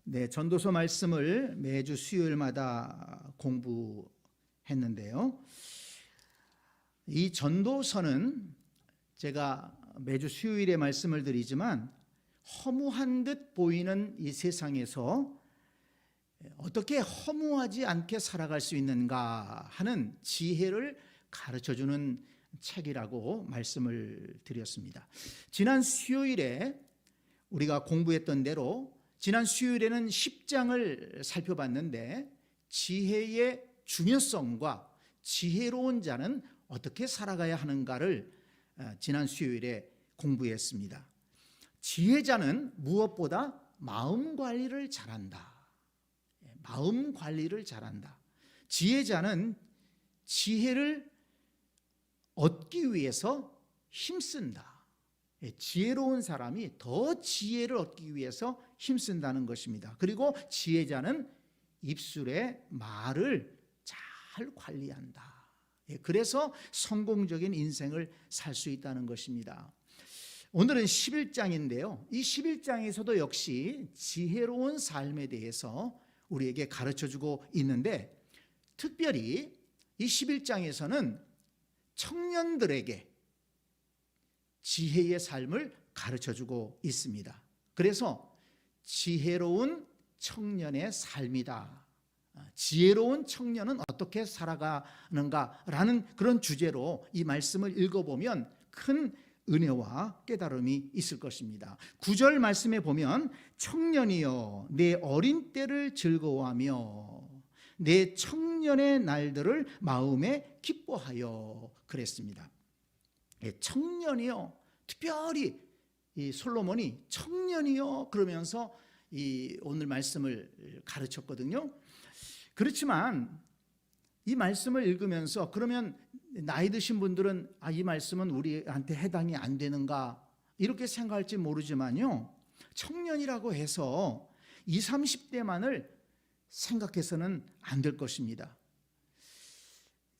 네, 전도서 말씀을 매주 수요일마다 공부했는데요. 이 전도서는 제가 매주 수요일에 말씀을 드리지만 허무한 듯 보이는 이 세상에서 어떻게 허무하지 않게 살아갈 수 있는가 하는 지혜를 가르쳐주는 책이라고 말씀을 드렸습니다. 지난 수요일에 우리가 공부했던 대로 지난 수요일에는 10장을 살펴봤는데 지혜의 중요성과 지혜로운 자는 어떻게 살아가야 하는가를 지난 수요일에 공부했습니다. 지혜자는 무엇보다 마음 관리를 잘한다. 마음 관리를 잘한다. 지혜자는 지혜를 얻기 위해서 힘쓴다. 지혜로운 사람이 더 지혜를 얻기 위해서 힘쓴다는 것입니다. 그리고 지혜자는 입술의 말을 잘 관리한다. 그래서 성공적인 인생을 살 수 있다는 것입니다. 오늘은 11장인데요. 이 11장에서도 역시 지혜로운 삶에 대해서 우리에게 가르쳐주고 있는데, 특별히 이 11장에서는 청년들에게 지혜의 삶을 가르쳐주고 있습니다. 그래서 지혜로운 청년의 삶이다. 지혜로운 청년은 어떻게 살아가는가라는 그런 주제로 이 말씀을 읽어보면 큰 은혜와 깨달음이 있을 것입니다. 9절 말씀에 보면 청년이여 내 어린 때를 즐거워하며 내 청년의 날들을 마음에 기뻐하여 그랬습니다. 청년이요, 특별히 이 솔로몬이 청년이요 그러면서 이 오늘 말씀을 가르쳤거든요. 그렇지만 이 말씀을 읽으면서 그러면 나이 드신 분들은 이 말씀은 우리한테 해당이 안 되는가 이렇게 생각할지 모르지만요, 청년이라고 해서 20, 30대만을 생각해서는 안 될 것입니다.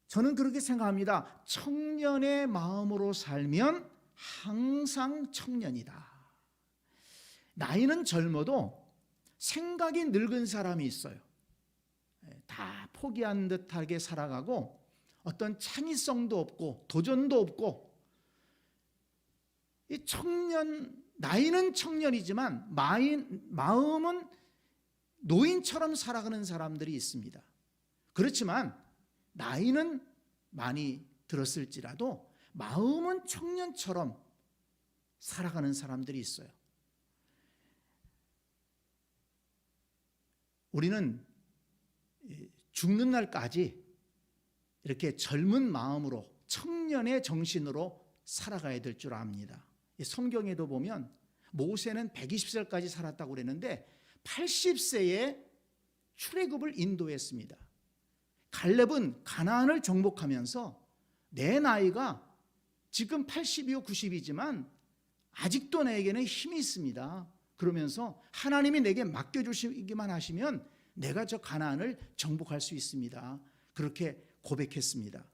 저는 그렇게 생각합니다. 청년의 마음으로 살면 항상 청년이다. 나이는 젊어도 생각이 늙은 사람이 있어요. 다 포기한 듯하게 살아가고 어떤 창의성도 없고 도전도 없고, 이 청년, 나이는 청년이지만 마음은 노인처럼 살아가는 사람들이 있습니다. 그렇지만 나이는 많이 들었을지라도 마음은 청년처럼 살아가는 사람들이 있어요. 우리는 죽는 날까지 이렇게 젊은 마음으로 청년의 정신으로 살아가야 될 줄 압니다. 성경에도 보면 모세는 120살까지 살았다고 그랬는데 80세에 출애굽을 인도했습니다. 갈렙은 가나안을 정복하면서 내 나이가 지금 80이요 90이지만 아직도 내게는 힘이 있습니다. 그러면서 하나님이 내게 맡겨주시기만 하시면 내가 저 가나안을 정복할 수 있습니다. 그렇게 고백했습니다.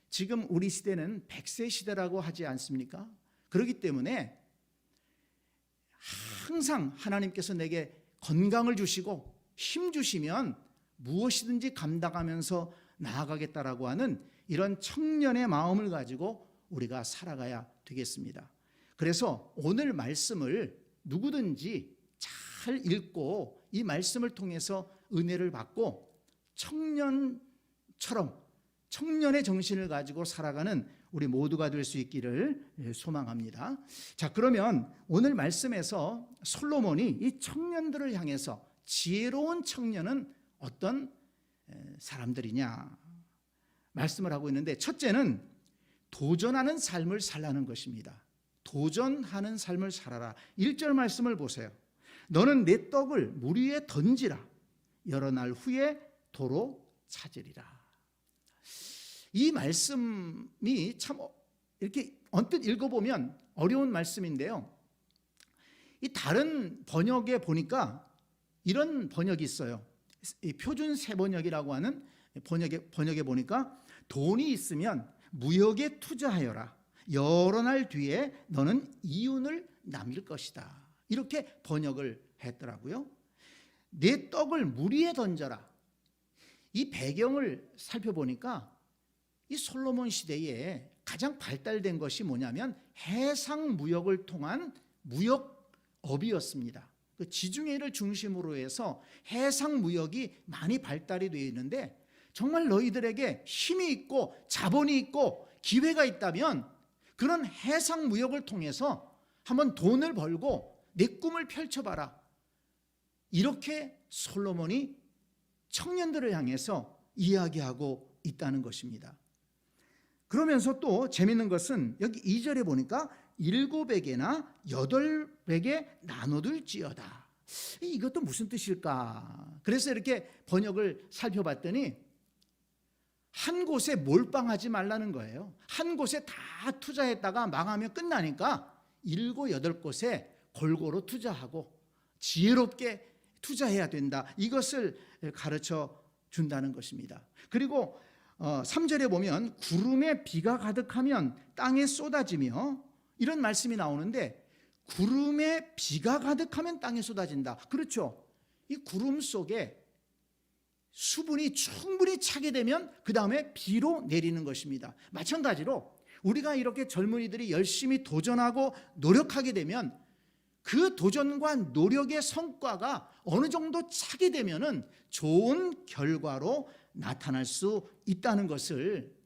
지금 우리 시대는 100세 시대라고 하지 않습니까? 그렇기 때문에 항상 하나님께서 내게 건강을 주시고 힘 주시면 무엇이든지 감당하면서 나아가겠다라고 하는 이런 청년의 마음을 가지고 우리가 살아가야 되겠습니다. 그래서 오늘 말씀을 누구든지 잘 읽고 이 말씀을 통해서 은혜를 받고 청년처럼 청년의 정신을 가지고 살아가는 우리 모두가 될 수 있기를 소망합니다. 자, 그러면 오늘 말씀에서 솔로몬이 이 청년들을 향해서 지혜로운 청년은 어떤 사람들이냐 말씀을 하고 있는데, 첫째는 도전하는 삶을 살라는 것입니다. 도전하는 삶을 살아라. 1절 말씀을 보세요. 너는 내 떡을 물 위에 던지라. 여러 날 후에 도로 찾으리라. 이 말씀이 참 이렇게 언뜻 읽어보면 어려운 말씀인데요, 이 다른 번역에 보니까 이런 번역이 있어요. 이 표준 세번역이라고 하는 번역에 보니까 돈이 있으면 무역에 투자하여라. 여러 날 뒤에 너는 이윤을 남길 것이다. 이렇게 번역을 했더라고요. 내 떡을 물 위에 던져라. 이 배경을 살펴보니까 이 솔로몬 시대에 가장 발달된 것이 뭐냐면 해상 무역을 통한 무역업이었습니다. 그 지중해를 중심으로 해서 해상 무역이 많이 발달이 되어 있는데, 정말 너희들에게 힘이 있고 자본이 있고 기회가 있다면 그런 해상 무역을 통해서 한번 돈을 벌고 내 꿈을 펼쳐봐라. 이렇게 솔로몬이 청년들을 향해서 이야기하고 있다는 것입니다. 그러면서 또 재밌는 것은 여기 2절에 보니까 7에게나 8에게 나눠둘지어다. 이것도 무슨 뜻일까? 그래서 이렇게 번역을 살펴봤더니 한 곳에 몰빵하지 말라는 거예요. 한 곳에 다 투자했다가 망하면 끝나니까 7, 8곳에 골고루 투자하고 지혜롭게 투자해야 된다. 이것을 가르쳐 준다는 것입니다. 그리고 3절에 보면 구름에 비가 가득하면 땅에 쏟아지며, 이런 말씀이 나오는데 구름에 비가 가득하면 땅에 쏟아진다. 그렇죠. 이 구름 속에 수분이 충분히 차게 되면 그 다음에 비로 내리는 것입니다. 마찬가지로 우리가 이렇게 젊은이들이 열심히 도전하고 노력하게 되면 그 도전과 노력의 성과가 어느 정도 차게 되면은 좋은 결과로 나타날 수 있다는 것을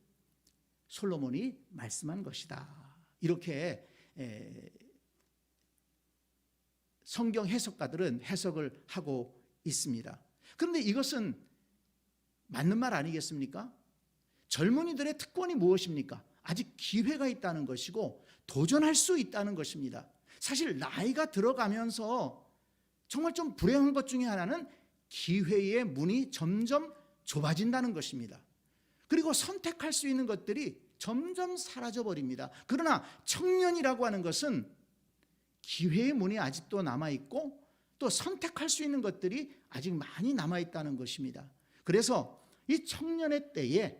솔로몬이 말씀한 것이다. 이렇게 성경 해석가들은 해석을 하고 있습니다. 그런데 이것은 맞는 말 아니겠습니까? 젊은이들의 특권이 무엇입니까? 아직 기회가 있다는 것이고 도전할 수 있다는 것입니다. 사실 나이가 들어가면서 정말 좀 불행한 것 중에 하나는 기회의 문이 점점 좁아진다는 것입니다. 그리고 선택할 수 있는 것들이 점점 사라져 버립니다. 그러나 청년이라고 하는 것은 기회의 문이 아직도 남아있고 또 선택할 수 있는 것들이 아직 많이 남아있다는 것입니다. 그래서 이 청년의 때에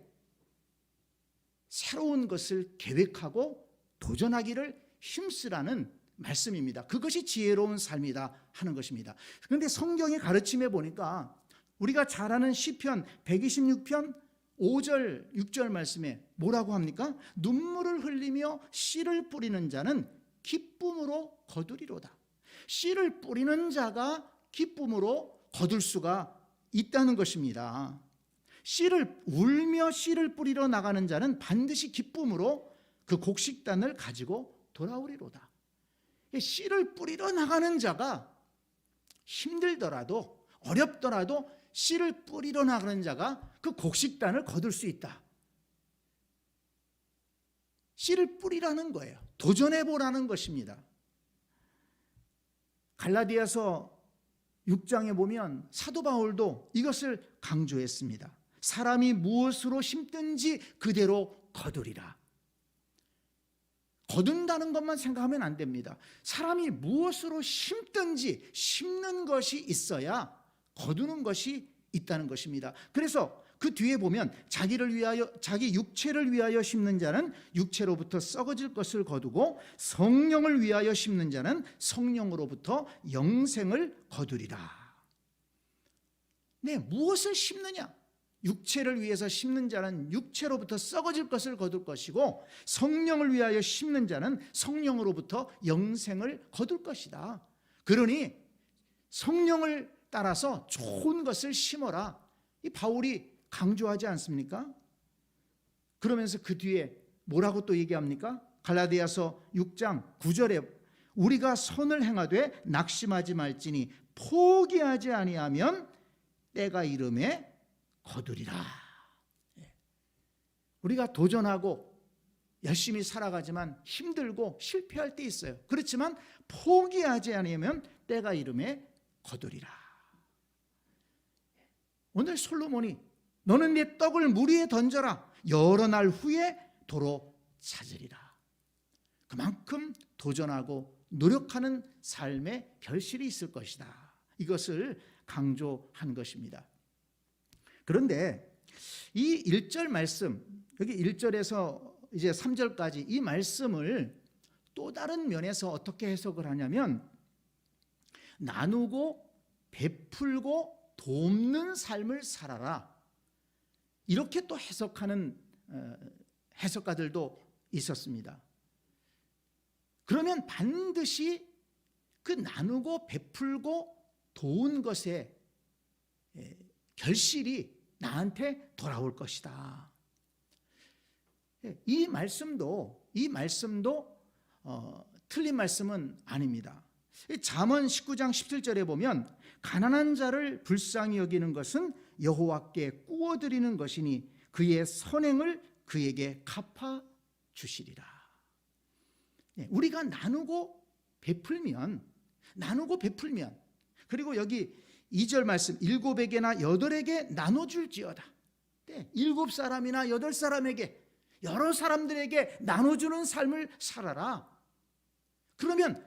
새로운 것을 계획하고 도전하기를 힘쓰라는 말씀입니다. 그것이 지혜로운 삶이다 하는 것입니다. 그런데 성경의 가르침에 보니까 우리가 잘 아는 시편 126편 5절 6절 말씀에 뭐라고 합니까? 눈물을 흘리며 씨를 뿌리는 자는 기쁨으로 거두리로다. 씨를 뿌리는 자가 기쁨으로 거둘 수가 있다는 것입니다. 울며 씨를 뿌리러 나가는 자는 반드시 기쁨으로 그 곡식단을 가지고 돌아오리로다. 씨를 뿌리러 나가는 자가 힘들더라도 어렵더라도 씨를 뿌리러 나가는 자가 그 곡식단을 거둘 수 있다. 씨를 뿌리라는 거예요. 도전해보라는 것입니다. 갈라디아서 6장에 보면 사도 바울도 이것을 강조했습니다. 사람이 무엇으로 심든지 그대로 거두리라. 거둔다는 것만 생각하면 안 됩니다. 사람이 무엇으로 심든지 심는 것이 있어야 거두는 것이 있다는 것입니다. 그래서 그 뒤에 보면 자기 육체를 위하여 심는 자는 육체로부터 썩어질 것을 거두고 성령을 위하여 심는 자는 성령으로부터 영생을 거두리라. 네, 무엇을 심느냐? 육체를 위해서 심는 자는 육체로부터 썩어질 것을 거둘 것이고 성령을 위하여 심는 자는 성령으로부터 영생을 거둘 것이다. 그러니 성령을 따라서 좋은 것을 심어라. 이 바울이 강조하지 않습니까? 그러면서 그 뒤에 뭐라고 또 얘기합니까? 갈라디아서 6장 9절에 우리가 선을 행하되 낙심하지 말지니 포기하지 아니하면 때가 이름에 거두리라. 우리가 도전하고 열심히 살아가지만 힘들고 실패할 때 있어요. 그렇지만 포기하지 않으면 때가 이름에 거두리라. 오늘 솔로몬이 너는 내 떡을 물 위에 던져라. 여러 날 후에 도로 찾으리라. 그만큼 도전하고 노력하는 삶에 결실이 있을 것이다. 이것을 강조한 것입니다. 그런데 이 1절 말씀, 여기 1절에서 이제 3절까지 이 말씀을 또 다른 면에서 어떻게 해석을 하냐면 나누고 베풀고 돕는 삶을 살아라. 이렇게 또 해석하는 해석가들도 있었습니다. 그러면 반드시 그 나누고 베풀고 도운 것의 결실이 나한테 돌아올 것이다. 이 말씀도 틀린 말씀은 아닙니다. 잠언 19장 17절에 보면 가난한 자를 불쌍히 여기는 것은 여호와께 꾸어드리는 것이니 그의 선행을 그에게 갚아 주시리라. 우리가 나누고 베풀면 그리고 여기 2절 말씀 7에게나 8에게 나눠줄지어다. 7사람이나 8사람에게 여러 사람들에게 나눠주는 삶을 살아라. 그러면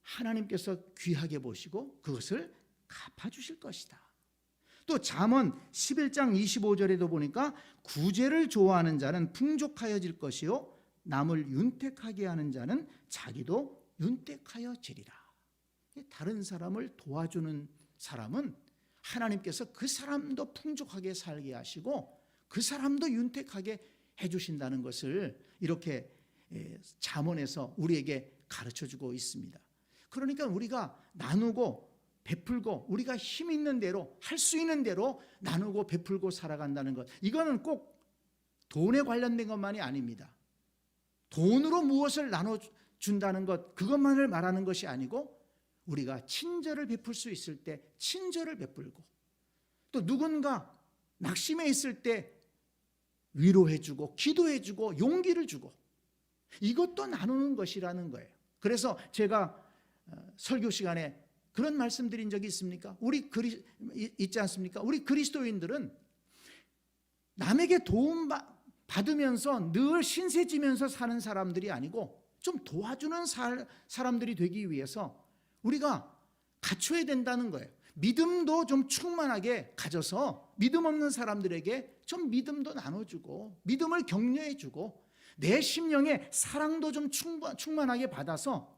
하나님께서 귀하게 보시고 그것을 갚아주실 것이다. 또 잠언 11장 25절에도 보니까 구제를 좋아하는 자는 풍족하여질 것이요 남을 윤택하게 하는 자는 자기도 윤택하여지리라. 다른 사람을 도와주는 사람은 하나님께서 그 사람도 풍족하게 살게 하시고 그 사람도 윤택하게 해주신다는 것을 이렇게 잠언에서 우리에게 가르쳐주고 있습니다. 그러니까 우리가 나누고 베풀고 우리가 힘 있는 대로 할 수 있는 대로 나누고 베풀고 살아간다는 것, 이거는 꼭 돈에 관련된 것만이 아닙니다. 돈으로 무엇을 나눠준다는 것, 그것만을 말하는 것이 아니고 우리가 친절을 베풀 수 있을 때 친절을 베풀고 또 누군가 낙심해 있을 때 위로해주고 기도해주고 용기를 주고 이것도 나누는 것이라는 거예요. 그래서 제가 설교 시간에 그런 말씀드린 적이 있습니까? 있지 않습니까? 우리 그리스도인들은 남에게 도움 받으면서 늘 신세지면서 사는 사람들이 아니고 좀 도와주는 사람들이 되기 위해서 우리가 갖춰야 된다는 거예요. 믿음도 좀 충만하게 가져서 믿음 없는 사람들에게 좀 믿음도 나눠주고 믿음을 격려해주고 내 심령에 사랑도 좀 충만하게 받아서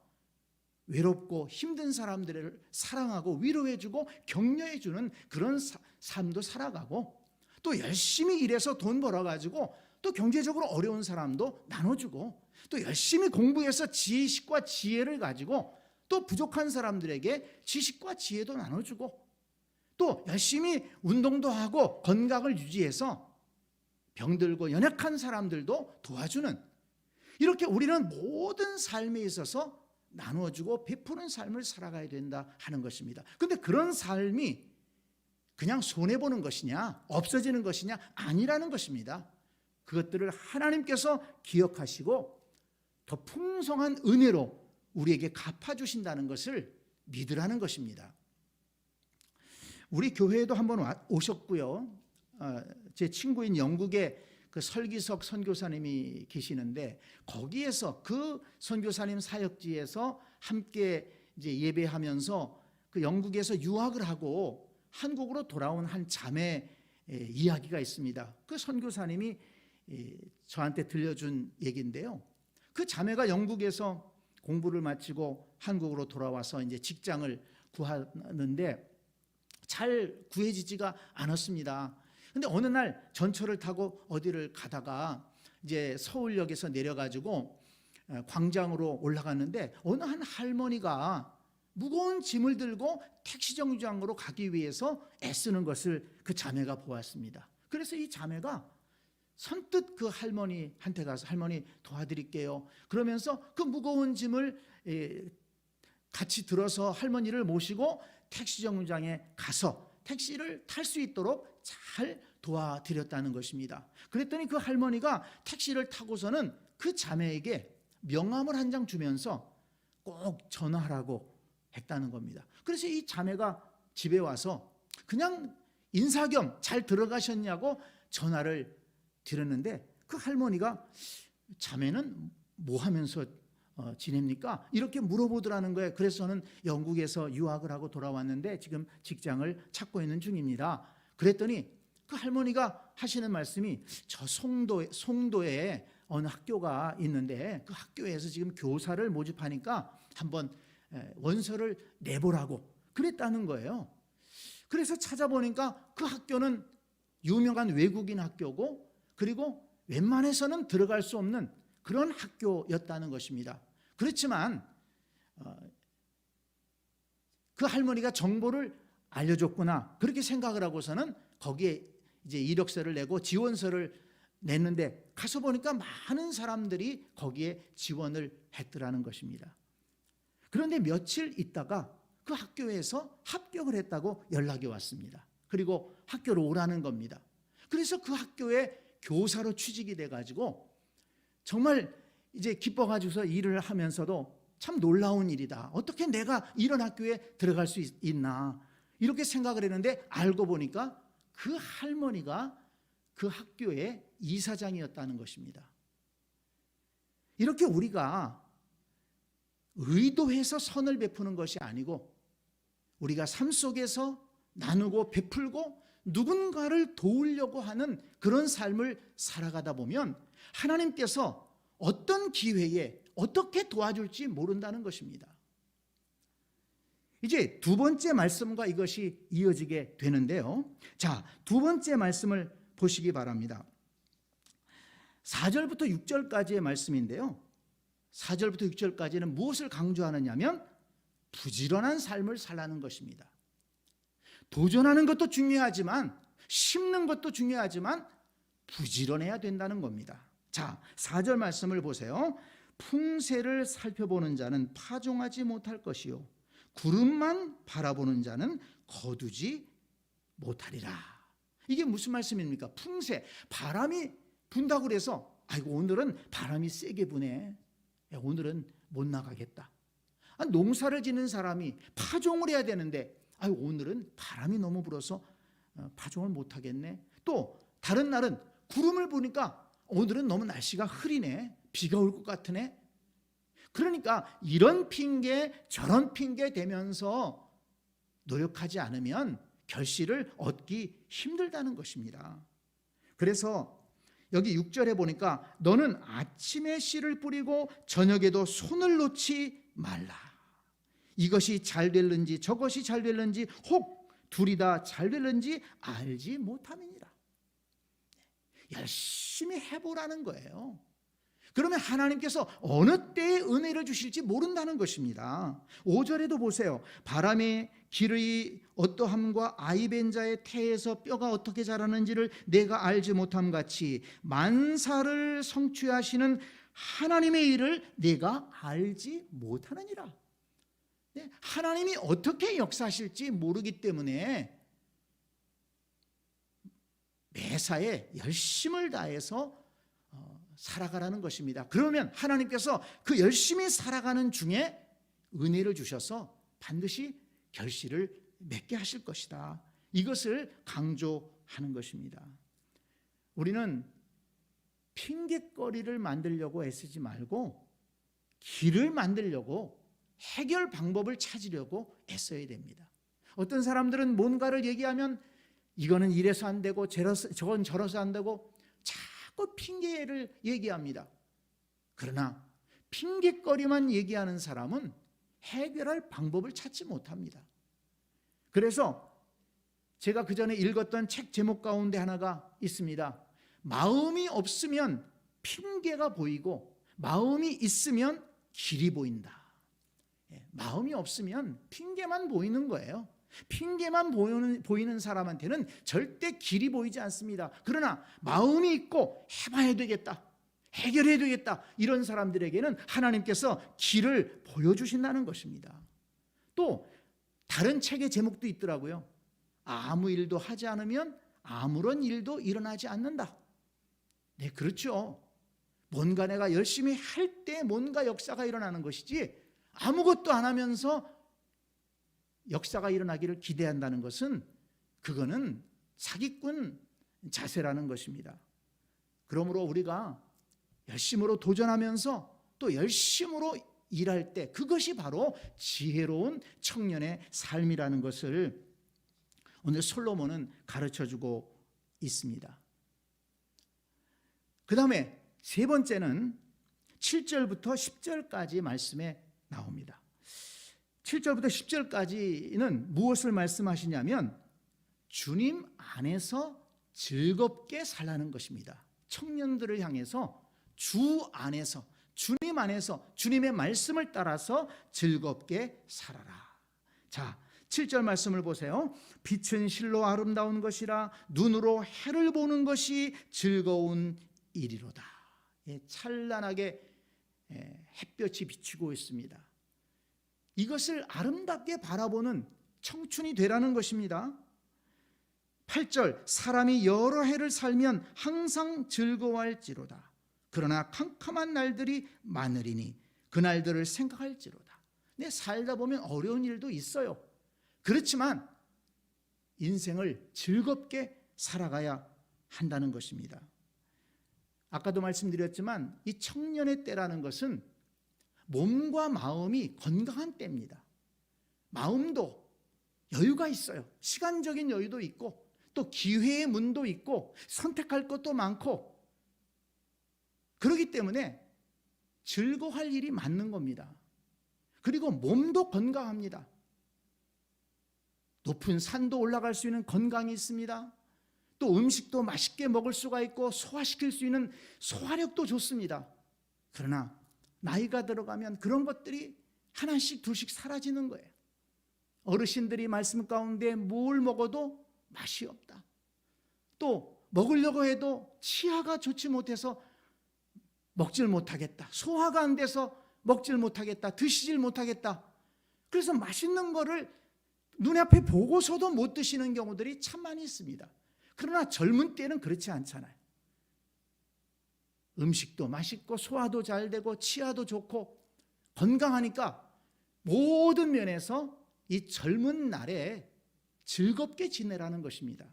외롭고 힘든 사람들을 사랑하고 위로해주고 격려해주는 그런 삶도 살아가고 또 열심히 일해서 돈 벌어가지고 또 경제적으로 어려운 사람도 나눠주고 또 열심히 공부해서 지식과 지혜를 가지고 또 부족한 사람들에게 지식과 지혜도 나눠주고 또 열심히 운동도 하고 건강을 유지해서 병들고 연약한 사람들도 도와주는, 이렇게 우리는 모든 삶에 있어서 나눠주고 베푸는 삶을 살아가야 된다 하는 것입니다. 그런데 그런 삶이 그냥 손해보는 것이냐 없어지는 것이냐 아니라는 것입니다. 그것들을 하나님께서 기억하시고 더 풍성한 은혜로 우리에게 갚아주신다는 것을 믿으라는 것입니다. 우리 교회에도 한번 오셨고요. 제 친구인 영국에 그 설기석 선교사님이 계시는데 거기에서 그 선교사님 사역지에서 함께 이제 예배하면서 그 영국에서 유학을 하고 한국으로 돌아온 한 자매 이야기가 있습니다. 그 선교사님이 저한테 들려준 얘기인데요. 그 자매가 영국에서 공부를 마치고 한국으로 돌아와서 이제 직장을 구하는데 잘 구해지지가 않았습니다. 근데 어느 날 전철을 타고 어디를 가다가 이제 서울역에서 내려가지고 광장으로 올라갔는데 어느 한 할머니가 무거운 짐을 들고 택시 정류장으로 가기 위해서 애쓰는 것을 그 자매가 보았습니다. 그래서 이 자매가 선뜻 그 할머니한테 가서 할머니 도와드릴게요. 그러면서 그 무거운 짐을 같이 들어서 할머니를 모시고 택시 정류장에 가서 택시를 탈 수 있도록 잘 도와드렸다는 것입니다. 그랬더니 그 할머니가 택시를 타고서는 그 자매에게 명함을 한 장 주면서 꼭 전화하라고 했다는 겁니다. 그래서 이 자매가 집에 와서 그냥 인사 겸 잘 들어가셨냐고 전화를 드렸는데 그 할머니가 자매는 뭐 하면서 지냅니까? 이렇게 물어보더라는 거예요. 그래서 저는 영국에서 유학을 하고 돌아왔는데 지금 직장을 찾고 있는 중입니다. 그랬더니 그 할머니가 하시는 말씀이 저 송도에 어느 학교가 있는데 그 학교에서 지금 교사를 모집하니까 한번 원서를 내보라고 그랬다는 거예요. 그래서 찾아보니까 그 학교는 유명한 외국인 학교고, 그리고 웬만해서는 들어갈 수 없는 그런 학교였다는 것입니다. 그렇지만 그 할머니가 정보를 알려줬구나, 그렇게 생각을 하고서는 거기에 이제 이력서를 내고 지원서를 냈는데, 가서 보니까 많은 사람들이 거기에 지원을 했더라는 것입니다. 그런데 며칠 있다가 그 학교에서 합격을 했다고 연락이 왔습니다. 그리고 학교로 오라는 겁니다. 그래서 그 학교에 교사로 취직이 돼가지고 정말 이제 기뻐가지고서 일을 하면서도 참 놀라운 일이다, 어떻게 내가 이런 학교에 들어갈 수 있나, 이렇게 생각을 했는데 알고 보니까 그 할머니가 그 학교의 이사장이었다는 것입니다. 이렇게 우리가 의도해서 선을 베푸는 것이 아니고 우리가 삶 속에서 나누고 베풀고 누군가를 도우려고 하는 그런 삶을 살아가다 보면 하나님께서 어떤 기회에 어떻게 도와줄지 모른다는 것입니다. 이제 두 번째 말씀과 이것이 이어지게 되는데요. 자, 두 번째 말씀을 보시기 바랍니다. 4절부터 6절까지의 말씀인데요. 4절부터 6절까지는 무엇을 강조하느냐면 부지런한 삶을 살라는 것입니다. 도전하는 것도 중요하지만, 심는 것도 중요하지만 부지런해야 된다는 겁니다. 자, 4절 말씀을 보세요. 풍세를 살펴보는 자는 파종하지 못할 것이요, 구름만 바라보는 자는 거두지 못하리라. 이게 무슨 말씀입니까? 풍세, 바람이 분다고 그래서 아이고 오늘은 바람이 세게 부네, 오늘은 못 나가겠다. 농사를 짓는 사람이 파종을 해야 되는데 아유 오늘은 바람이 너무 불어서 파종을 못 하겠네. 또 다른 날은 구름을 보니까 오늘은 너무 날씨가 흐리네, 비가 올 것 같으네. 그러니까 이런 핑계 저런 핑계 대면서 노력하지 않으면 결실을 얻기 힘들다는 것입니다. 그래서 여기 6절에 보니까 너는 아침에 씨를 뿌리고 저녁에도 손을 놓지 말라. 이것이 잘 될는지 저것이 잘 될는지 혹 둘이 다 잘 될는지 알지 못함이니라. 열심히 해보라는 거예요. 그러면 하나님께서 어느 때에 은혜를 주실지 모른다는 것입니다. 5절에도 보세요. 바람의 길의 어떠함과 아이벤 자의 태에서 뼈가 어떻게 자라는지를 내가 알지 못함 같이 만사를 성취하시는 하나님의 일을 내가 알지 못하느니라. 하나님이 어떻게 역사하실지 모르기 때문에 매사에 열심을 다해서 살아가라는 것입니다. 그러면 하나님께서 그 열심히 살아가는 중에 은혜를 주셔서 반드시 결실을 맺게 하실 것이다. 이것을 강조하는 것입니다. 우리는 핑계거리를 만들려고 애쓰지 말고 길을 만들려고 해결 방법을 찾으려고 애써야 됩니다. 어떤 사람들은 뭔가를 얘기하면 이거는 이래서 안 되고 저건 저래서 안 되고 자꾸 핑계를 얘기합니다. 그러나 핑계거리만 얘기하는 사람은 해결할 방법을 찾지 못합니다. 그래서 제가 그 전에 읽었던 책 제목 가운데 하나가 있습니다. 마음이 없으면 핑계가 보이고 마음이 있으면 길이 보인다. 마음이 없으면 핑계만 보이는 거예요. 핑계만 보이는 사람한테는 절대 길이 보이지 않습니다. 그러나 마음이 있고 해봐야 되겠다, 해결해야 되겠다, 이런 사람들에게는 하나님께서 길을 보여주신다는 것입니다. 또 다른 책의 제목도 있더라고요. 아무 일도 하지 않으면 아무런 일도 일어나지 않는다. 네, 그렇죠. 뭔가 내가 열심히 할 때 뭔가 역사가 일어나는 것이지, 아무것도 안 하면서 역사가 일어나기를 기대한다는 것은 그거는 사기꾼 자세라는 것입니다. 그러므로 우리가 열심으로 도전하면서 또 열심으로 일할 때 그것이 바로 지혜로운 청년의 삶이라는 것을 오늘 솔로몬은 가르쳐주고 있습니다. 그 다음에 세 번째는 7절부터 10절까지 말씀에 나옵니다. 7절부터 10절까지는 무엇을 말씀하시냐면 주님 안에서 즐겁게 살라는 것입니다. 청년들을 향해서 주 안에서, 주님 안에서 주님의 말씀을 따라서 즐겁게 살아라. 자, 7절 말씀을 보세요. 빛은 실로 아름다운 것이라 눈으로 해를 보는 것이 즐거운 일이로다. 찬란하게 햇볕이 비치고 있습니다. 이것을 아름답게 바라보는 청춘이 되라는 것입니다. 8절 사람이 여러 해를 살면 항상 즐거워할지로다. 그러나 캄캄한 날들이 많으리니 그 날들을 생각할지로다. 내 살다 보면 어려운 일도 있어요. 그렇지만 인생을 즐겁게 살아가야 한다는 것입니다. 아까도 말씀드렸지만 이 청년의 때라는 것은 몸과 마음이 건강한 때입니다. 마음도 여유가 있어요. 시간적인 여유도 있고 또 기회의 문도 있고 선택할 것도 많고 그렇기 때문에 즐거워할 일이 많는 겁니다. 그리고 몸도 건강합니다. 높은 산도 올라갈 수 있는 건강이 있습니다. 또 음식도 맛있게 먹을 수가 있고 소화시킬 수 있는 소화력도 좋습니다. 그러나 나이가 들어가면 그런 것들이 하나씩 둘씩 사라지는 거예요. 어르신들이 말씀 가운데 뭘 먹어도 맛이 없다. 또 먹으려고 해도 치아가 좋지 못해서 먹질 못하겠다. 소화가 안 돼서 먹질 못하겠다. 드시질 못하겠다. 그래서 맛있는 거를 눈앞에 보고서도 못 드시는 경우들이 참 많이 있습니다. 그러나 젊은 때는 그렇지 않잖아요. 음식도 맛있고 소화도 잘 되고 치아도 좋고 건강하니까 모든 면에서 이 젊은 날에 즐겁게 지내라는 것입니다.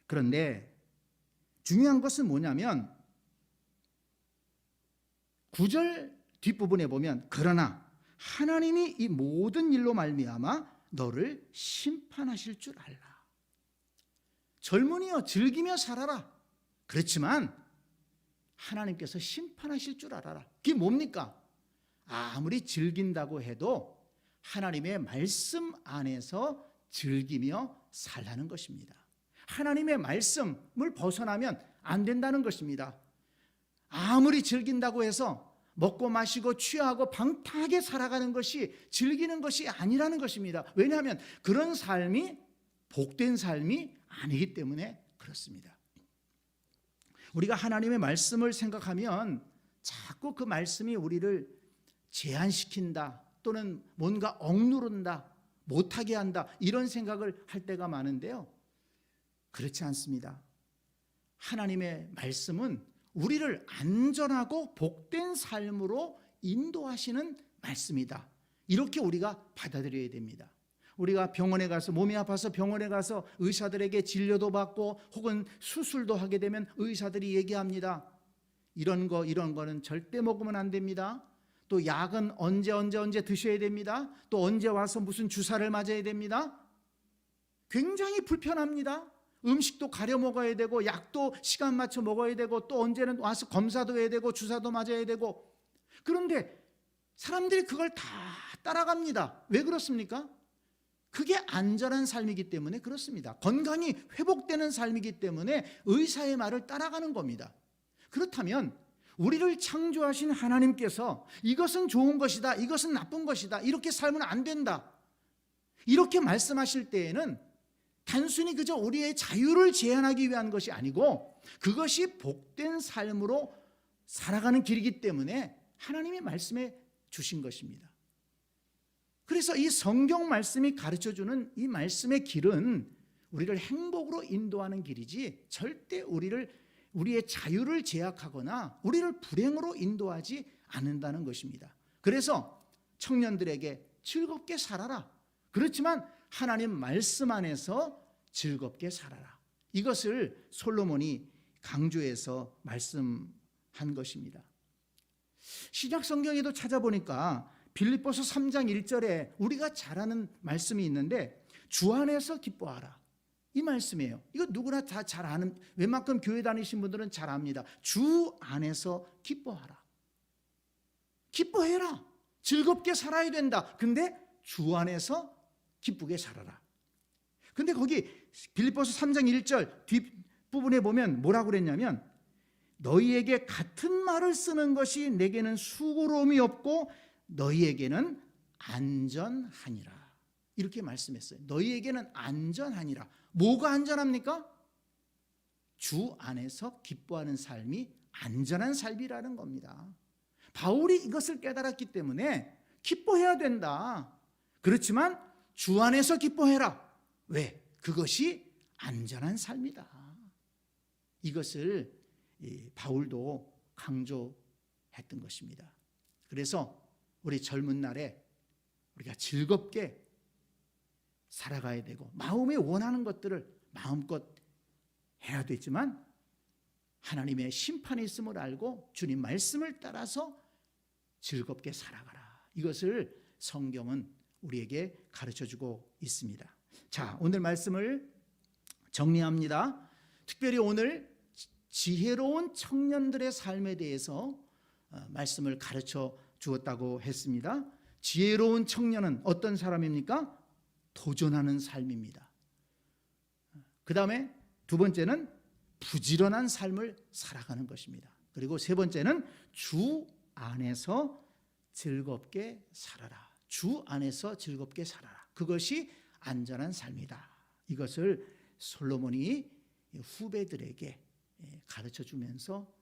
그런데 중요한 것은 뭐냐면 9절 뒷부분에 보면 그러나 하나님이 이 모든 일로 말미암아 너를 심판하실 줄 알라. 젊은이여 즐기며 살아라. 그렇지만 하나님께서 심판하실 줄 알아라. 그게 뭡니까? 아무리 즐긴다고 해도 하나님의 말씀 안에서 즐기며 살라는 것입니다. 하나님의 말씀을 벗어나면 안 된다는 것입니다. 아무리 즐긴다고 해서 먹고 마시고 취하고 방탕하게 살아가는 것이 즐기는 것이 아니라는 것입니다. 왜냐하면 그런 삶이 복된 삶이 아니기 때문에 그렇습니다. 우리가 하나님의 말씀을 생각하면 자꾸 그 말씀이 우리를 제한시킨다 또는 뭔가 억누른다, 못하게 한다 이런 생각을 할 때가 많은데요. 그렇지 않습니다. 하나님의 말씀은 우리를 안전하고 복된 삶으로 인도하시는 말씀이다. 이렇게 우리가 받아들여야 됩니다. 우리가 병원에 가서 몸이 아파서 병원에 가서 의사들에게 진료도 받고 혹은 수술도 하게 되면 의사들이 얘기합니다. 이런 거는 절대 먹으면 안 됩니다. 또 약은 언제 드셔야 됩니다. 또 언제 와서 무슨 주사를 맞아야 됩니다. 굉장히 불편합니다. 음식도 가려 먹어야 되고 약도 시간 맞춰 먹어야 되고 또 언제는 와서 검사도 해야 되고 주사도 맞아야 되고 그런데 사람들이 그걸 다 따라갑니다. 왜 그렇습니까? 그게 안전한 삶이기 때문에 그렇습니다. 건강이 회복되는 삶이기 때문에 의사의 말을 따라가는 겁니다. 그렇다면 우리를 창조하신 하나님께서 이것은 좋은 것이다, 이것은 나쁜 것이다, 이렇게 살면 안 된다 이렇게 말씀하실 때에는 단순히 그저 우리의 자유를 제한하기 위한 것이 아니고 그것이 복된 삶으로 살아가는 길이기 때문에 하나님의 말씀에 주신 것입니다. 그래서 이 성경 말씀이 가르쳐주는 이 말씀의 길은 우리를 행복으로 인도하는 길이지 절대 우리의 자유를 제약하거나 우리를 불행으로 인도하지 않는다는 것입니다. 그래서 청년들에게 즐겁게 살아라. 그렇지만 하나님 말씀 안에서 즐겁게 살아라. 이것을 솔로몬이 강조해서 말씀한 것입니다. 신약 성경에도 찾아보니까 빌립보서 3장 1절에 우리가 잘 아는 말씀이 있는데 주 안에서 기뻐하라. 이 말씀이에요. 이거 누구나 다 잘 아는, 웬만큼 교회 다니신 분들은 잘 압니다. 주 안에서 기뻐하라. 기뻐해라. 즐겁게 살아야 된다. 근데 주 안에서 기쁘게 살아라. 근데 거기 빌립보서 3장 1절 뒷부분에 보면 뭐라고 그랬냐면 너희에게 같은 말을 쓰는 것이 내게는 수고로움이 없고 너희에게는 안전하니라. 이렇게 말씀했어요. 너희에게는 안전하니라. 뭐가 안전합니까? 주 안에서 기뻐하는 삶이 안전한 삶이라는 겁니다. 바울이 이것을 깨달았기 때문에 기뻐해야 된다. 그렇지만 주 안에서 기뻐해라. 왜? 그것이 안전한 삶이다. 이것을 바울도 강조했던 것입니다. 그래서 우리 젊은 날에 우리가 즐겁게 살아가야 되고 마음에 원하는 것들을 마음껏 해야 되지만 하나님의 심판이 있음을 알고 주님 말씀을 따라서 즐겁게 살아가라. 이것을 성경은 우리에게 가르쳐주고 있습니다. 자, 오늘 말씀을 정리합니다. 특별히 오늘 지혜로운 청년들의 삶에 대해서 말씀을 가르쳐 주었다고 했습니다. 지혜로운 청년은 어떤 사람입니까? 도전하는 삶입니다. 그 다음에 두 번째는 부지런한 삶을 살아가는 것입니다. 그리고 세 번째는 주 안에서 즐겁게 살아라. 주 안에서 즐겁게 살아라. 그것이 안전한 삶이다. 이것을 솔로몬이 후배들에게 가르쳐 주면서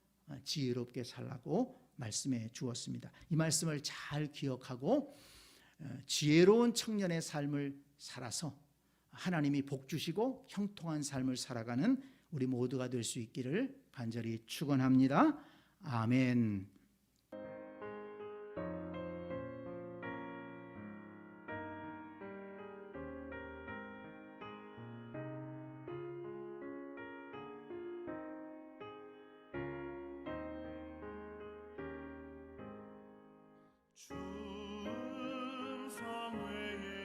지혜롭게 살라고 말씀해 주었습니다. 이 말씀을 잘 기억하고 지혜로운 청년의 삶을 살아서 하나님이 복 주시고 형통한 삶을 살아가는 우리 모두가 될 수 있기를 간절히 축원합니다. 아멘. 충성 외에